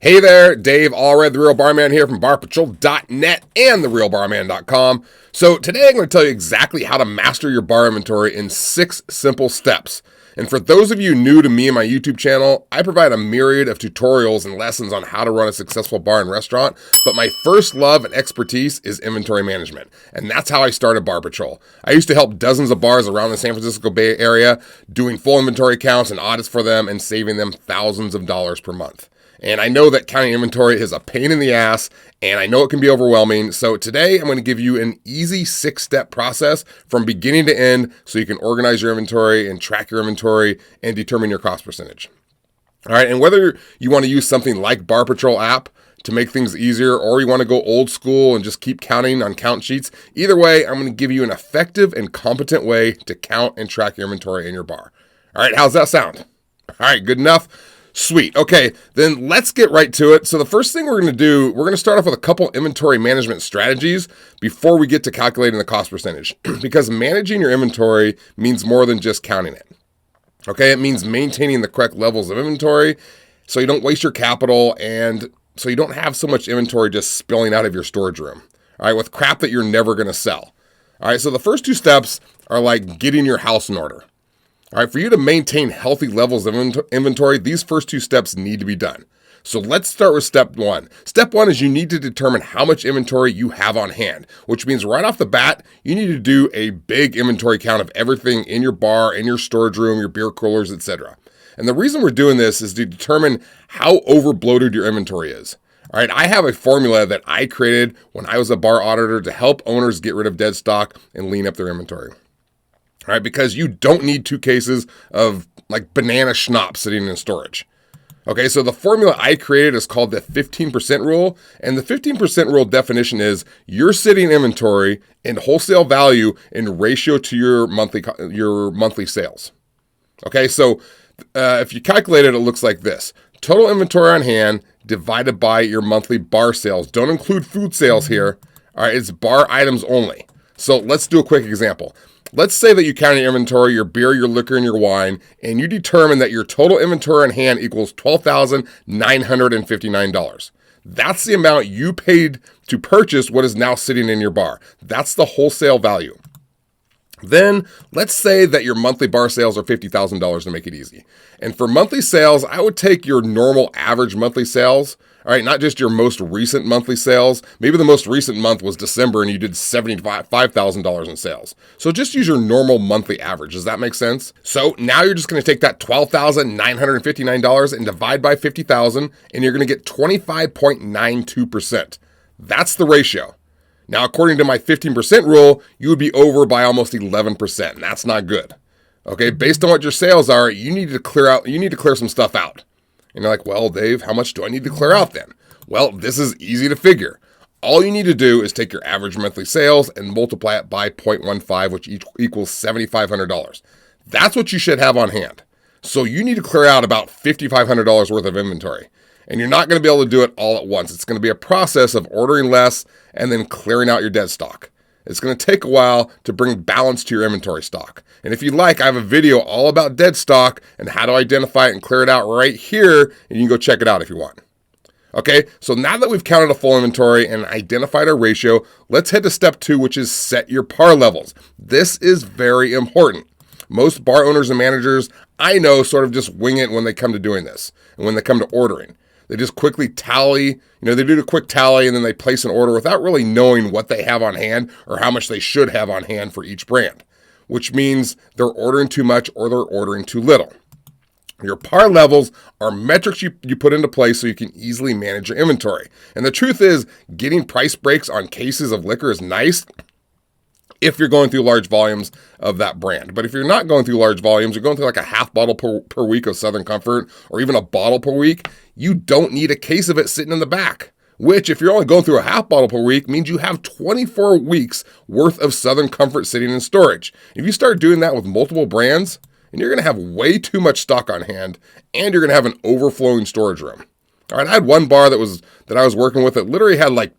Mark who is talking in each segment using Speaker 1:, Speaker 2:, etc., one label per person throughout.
Speaker 1: Hey there, Dave Allred, the Real Barman here from barpatrol.net and therealbarman.com. So today I'm going to tell you exactly how to master your bar inventory in 6 simple steps. And for those of you new to me and my YouTube channel, I provide a myriad of tutorials and lessons on how to run a successful bar and restaurant, but my first love and expertise is inventory management. And that's how I started Bar Patrol. I used to help dozens of bars around the San Francisco Bay Area, doing full inventory counts and audits for them and saving them thousands of dollars per month. And I know that counting inventory is a pain in the ass, and I know it can be overwhelming. So today I'm going to give you an easy 6-step process from beginning to end so you can organize your inventory and track your inventory and determine your cost percentage. All right, and whether you want to use something like Bar Patrol app to make things easier, or you want to go old school and just keep counting on count sheets, either way, I'm going to give you an effective and competent way to count and track your inventory in your bar. All right, how's that sound? All right, good enough? Sweet. Okay, then let's get right to it. So the first thing we're going to do, we're going to start off with a couple inventory management strategies before we get to calculating the cost percentage, because managing your inventory means more than just counting it. Okay, it means maintaining the correct levels of inventory so you don't waste your capital and so you don't have so much inventory just spilling out of your storage room, all right, with crap that you're never going to sell. All right, so the first 2 steps are like getting your house in order. All right, for you to maintain healthy levels of inventory, these first 2 steps need to be done. So let's start with step 1. Step 1 is you need to determine how much inventory you have on hand, which means right off the bat, you need to do a big inventory count of everything in your bar, in your storage room, your beer coolers, etc. And the reason we're doing this is to determine how overbloated your inventory is. All right, I have a formula that I created when I was a bar auditor to help owners get rid of dead stock and lean up their inventory. All right, because you don't need 2 cases of like banana schnapps sitting in storage. Okay, so the formula I created is called the 15% rule. And the 15% rule definition is you're sitting inventory in wholesale value in ratio to your monthly sales. Okay, so if you calculate it, it looks like this. Total inventory on hand divided by your monthly bar sales. Don't include food sales here. All right, it's bar items only. So let's do a quick example. Let's say that you count your inventory, your beer, your liquor, and your wine, and you determine that your total inventory on hand equals $12,959. That's the amount you paid to purchase what is now sitting in your bar. That's the wholesale value. Then let's say that your monthly bar sales are $50,000 to make it easy. And for monthly sales, I would take your normal average monthly sales, all right, not just your most recent monthly sales. Maybe the most recent month was December and you did $75,000 in sales. So just use your normal monthly average. Does that make sense? So now you're just going to take that $12,959 and divide by 50,000 and you're going to get 25.92%. That's the ratio. Now, according to my 15% rule, you would be over by almost 11%, and that's not good. Okay, based on what your sales are, you need to clear some stuff out. And you're like, well, Dave, how much do I need to clear out then? Well, this is easy to figure. All you need to do is take your average monthly sales and multiply it by 0.15, which equals $7,500. That's what you should have on hand. So you need to clear out about $5,500 worth of inventory. And you're not going to be able to do it all at once. It's going to be a process of ordering less and then clearing out your dead stock. It's going to take a while to bring balance to your inventory stock. And if you like, I have a video all about dead stock and how to identify it and clear it out right here, and you can go check it out if you want. Okay, so now that we've counted a full inventory and identified our ratio, let's head to step 2, which is set your par levels. This is very important. Most bar owners and managers I know sort of just wing it when they come to doing this and when they come to ordering. They just quickly tally, they do a quick tally and then they place an order without really knowing what they have on hand or how much they should have on hand for each brand, which means they're ordering too much or they're ordering too little. Your par levels are metrics you put into place so you can easily manage your inventory. And the truth is, getting price breaks on cases of liquor is nice if you're going through large volumes of that brand. But if you're not going through large volumes, you're going through like a half bottle per week of Southern Comfort or even a bottle per week, you don't need a case of it sitting in the back, which if you're only going through a half bottle per week means you have 24 weeks worth of Southern Comfort sitting in storage. If you start doing that with multiple brands, and you're going to have way too much stock on hand and you're going to have an overflowing storage room. All right, I had one bar that I was working with that literally had like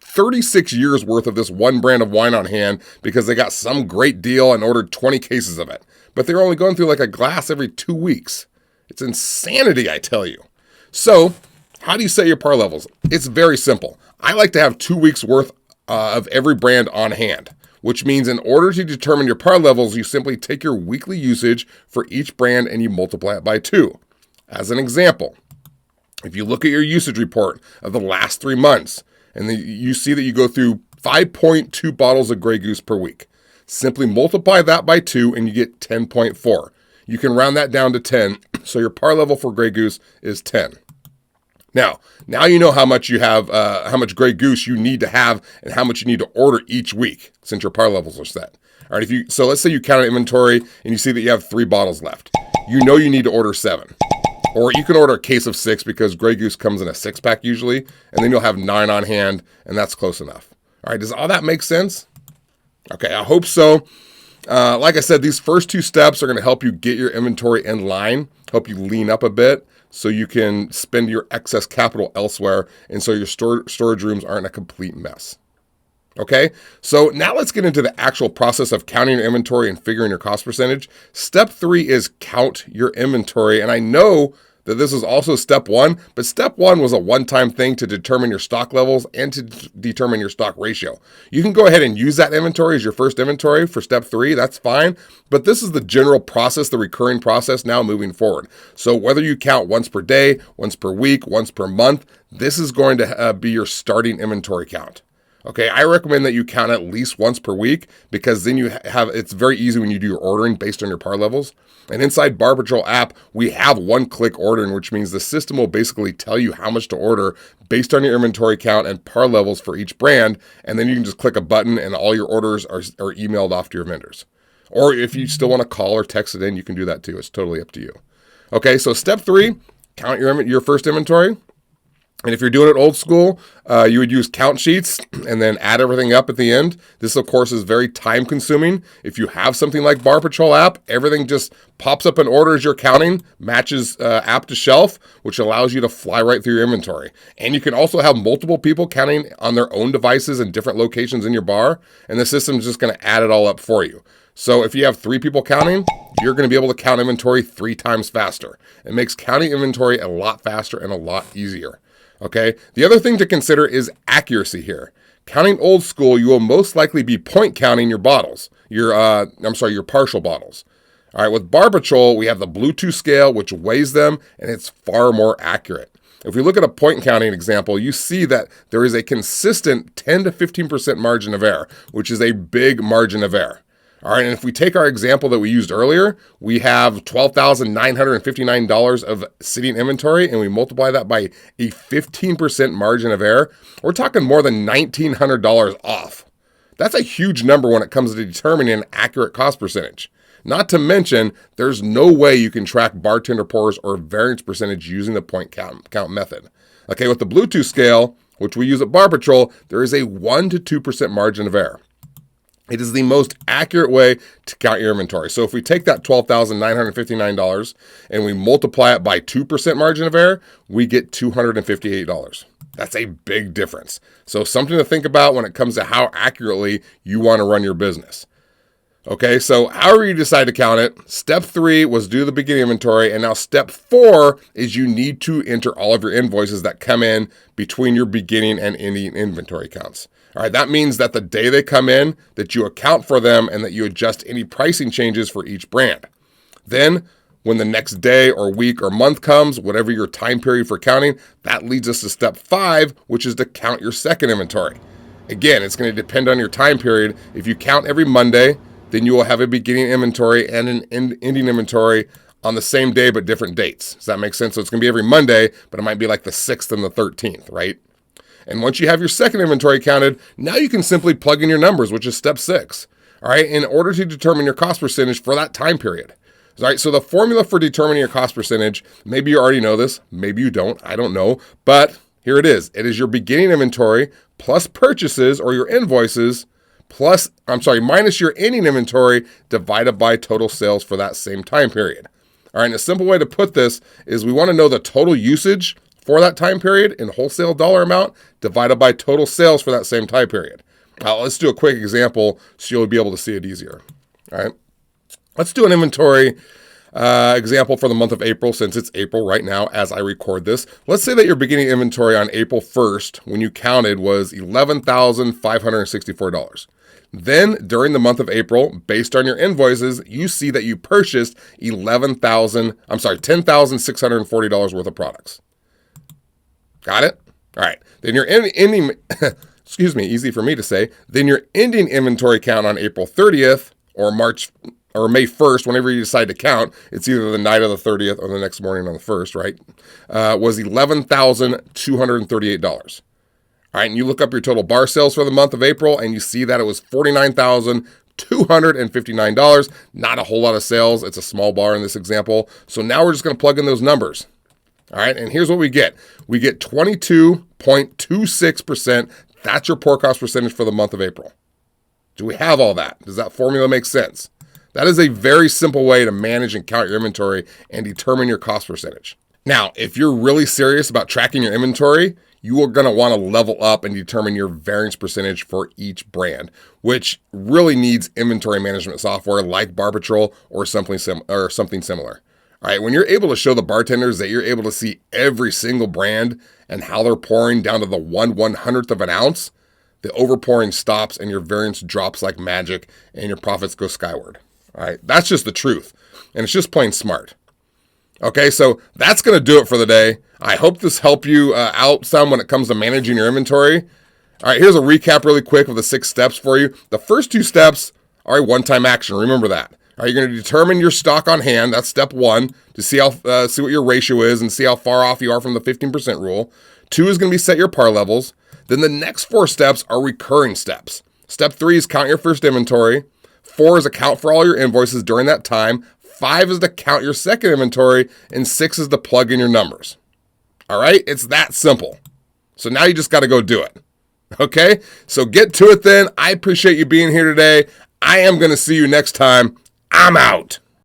Speaker 1: 36 years worth of this one brand of wine on hand because they got some great deal and ordered 20 cases of it. But they're only going through like a glass every 2 weeks. It's insanity, I tell you. So How do you set your par levels? It's very simple. I like to have 2 weeks worth of every brand on hand, which means in order to determine your par levels, you simply take your weekly usage for each brand and you multiply it by 2. As an example, if you look at your usage report of the last 3 months and you see that you go through 5.2 bottles of Grey Goose per week, simply multiply that by 2 and you get 10.4. You can round that down to 10, so your par level for Grey Goose is 10. Now you know how much you have, how much Grey Goose you need to have and how much you need to order each week since your par levels are set. All right, so let's say you count an inventory and you see that you have 3 bottles left. You know you need to order 7. Or you can order a case of 6 because Grey Goose comes in a 6-pack usually, and then you'll have 9 on hand, and that's close enough. All right, does all that make sense? Okay, I hope so. Like I said, these first 2 steps are going to help you get your inventory in line, help you lean up a bit so you can spend your excess capital elsewhere, and so your storage rooms aren't a complete mess. Okay, so now let's get into the actual process of counting your inventory and figuring your cost percentage. Step 3 is count your inventory, and I know that this is also step 1, but step 1 was a one-time thing to determine your stock levels and to determine your stock ratio. You can go ahead and use that inventory as your first inventory for step 3, that's fine, but this is the general process, the recurring process now moving forward. So whether you count once per day, once per week, once per month, this is going to be your starting inventory count. Okay, I recommend that you count at least once per week because then it's very easy when you do your ordering based on your par levels. And inside Bar Patrol app, we have one-click ordering, which means the system will basically tell you how much to order based on your inventory count and par levels for each brand. And then you can just click a button and all your orders are emailed off to your vendors. Or if you still want to call or text it in, you can do that too. It's totally up to you. Okay, so step 3, count your first inventory. And if you're doing it old school, you would use count sheets and then add everything up at the end. This, of course, is very time consuming. If you have something like Bar Patrol app, everything just pops up in order as you're counting, matches app to shelf, which allows you to fly right through your inventory. And you can also have multiple people counting on their own devices in different locations in your bar, and the system's just going to add it all up for you. So if you have 3 people counting, you're going to be able to count inventory 3 times faster. It makes counting inventory a lot faster and a lot easier. Okay, the other thing to consider is accuracy here. Counting old school, you will most likely be point counting your bottles, your partial bottles. All right, with Bar Patrol, we have the Bluetooth scale, which weighs them, and it's far more accurate. If we look at a point counting example, you see that there is a consistent 10 to 15% margin of error, which is a big margin of error. All right, and if we take our example that we used earlier, we have $12,959 of sitting inventory, and we multiply that by a 15% margin of error, we're talking more than $1,900 off. That's a huge number when it comes to determining an accurate cost percentage. Not to mention, there's no way you can track bartender pours or variance percentage using the point count method. Okay, with the Bluetooth scale, which we use at Bar Patrol, there is a 1 to 2% margin of error. It is the most accurate way to count your inventory. So if we take that $12,959 and we multiply it by 2% margin of error, we get $258. That's a big difference. So something to think about when it comes to how accurately you want to run your business. Okay, so however you decide to count it, step 3 was do the beginning inventory, and now step 4 is you need to enter all of your invoices that come in between your beginning and ending inventory counts. All right, that means that the day they come in, that you account for them and that you adjust any pricing changes for each brand. Then, when the next day or week or month comes, whatever your time period for counting, that leads us to step 5, which is to count your second inventory. Again, it's going to depend on your time period. If you count every Monday, then you will have a beginning inventory and an ending inventory on the same day but different dates. Does that make sense? So it's going to be every Monday, but it might be like the 6th and the 13th, right? And once you have your second inventory counted, now you can simply plug in your numbers, which is step 6, all right, in order to determine your cost percentage for that time period. All right, so the formula for determining your cost percentage, maybe you already know this, maybe you don't, I don't know, but here it is. It is your beginning inventory plus purchases or your invoices minus your ending inventory divided by total sales for that same time period. All right, and a simple way to put this is we want to know the total usage for that time period in wholesale dollar amount divided by total sales for that same time period. Now, let's do a quick example so you'll be able to see it easier. All right, let's do an inventory Example for the month of April, since it's April right now as I record this. Let's say that your beginning inventory on April 1st, when you counted, was $11,564. Then during the month of April, based on your invoices, you see that you purchased $10,640 worth of products. Got it? All right. Then your ending, excuse me, easy for me to say. Then your ending inventory count on April 30th or May 1st, whenever you decide to count, it's either the night of the 30th or the next morning on the 1st, right? Was $11,238. All right, and you look up your total bar sales for the month of April, and you see that it was $49,259. Not a whole lot of sales. It's a small bar in this example. So now we're just going to plug in those numbers. All right, and here's what we get. We get 22.26%. That's your pour cost percentage for the month of April. Do we have all that? Does that formula make sense? That is a very simple way to manage and count your inventory and determine your cost percentage. Now, if you're really serious about tracking your inventory, you are going to want to level up and determine your variance percentage for each brand, which really needs inventory management software like Bar Patrol or something similar. All right, when you're able to show the bartenders that you're able to see every single brand and how they're pouring down to the 1/100th of an ounce, the overpouring stops and your variance drops like magic and your profits go skyward. All right, that's just the truth, and it's just plain smart. Okay, so that's going to do it for the day. I hope this helped you out some when it comes to managing your inventory. All right, here's a recap really quick of the 6 steps for you. The first 2 steps are a one-time action. Remember that. All right, you're going to determine your stock on hand. That's step 1, to see what your ratio is and see how far off you are from the 15% rule. 2 is going to be set your par levels. Then the next 4 steps are recurring steps. Step 3 is count your first inventory. 4 is account for all your invoices during that time. 5 is to count your second inventory, and 6 is to plug in your numbers. All right, it's that simple. So now you just got to go do it. Okay, so get to it then. I appreciate you being here today. I am going to see you next time. I'm out.